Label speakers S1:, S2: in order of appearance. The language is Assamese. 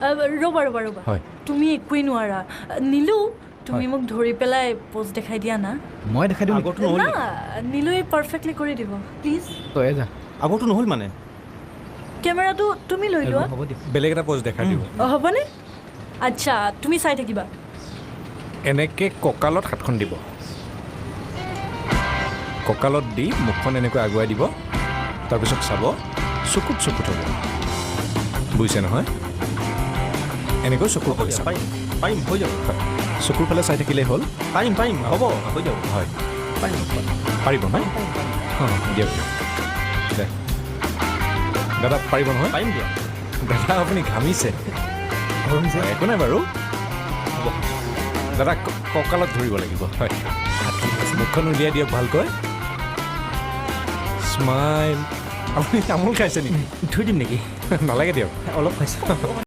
S1: ৰ'বা ৰ'বা ৰ'বা
S2: হয়
S1: তুমি একোৱেই নোৱাৰা নীলু তুমি মোক ধৰি পেলাই প'জ দেখাই দিয়া না
S2: মই দেখাই দিওঁ
S3: আগৰটো নহ'ল
S1: না নীলুৱে পাৰফেক্টলি কৰি দিব প্লিজ
S2: তই যা
S3: আগৰটো নহ'ল মানে
S1: কেমেৰাটো তুমি লৈ লোৱা
S2: হ'ব দিয়ক
S3: বেলেগ এটা প'জ দেখাই দিব
S1: হ'বনে আচ্ছা তুমি চাই থাকিবা
S3: এনেকৈ কঁকালত হাতখন দিব কঁকালত দি মুখখন এনেকৈ আগুৱাই দিব তাৰপিছত চাব চকুত চকুত হ'ব বুজিছে নহয় এনেকৈ চকুৰ ফালে চাব
S4: পাৰিম হৈ যাব
S3: চকুৰ ফালে চাই থাকিলেই হ'ল
S4: পাৰিম হ'ব হৈ যাব
S3: হয়
S4: পাৰিম
S3: পাৰিব নহয় অঁ দিয়ক দিয়ক দে দাদা পাৰিব নহয়
S4: পাৰিম দিয়া
S3: দাদা আপুনি ঘামিছে একো নাই বাৰু হ'ব দাদা কঁকালত ধৰিব লাগিব হয় মুখখন উলিয়াই দিয়ক ভালকৈ স্মাইল আপুনি তামোল খাইছে নেকি
S4: থৈ দিম নেকি
S3: নালাগে দিয়ক
S4: অলপ খাইছোঁ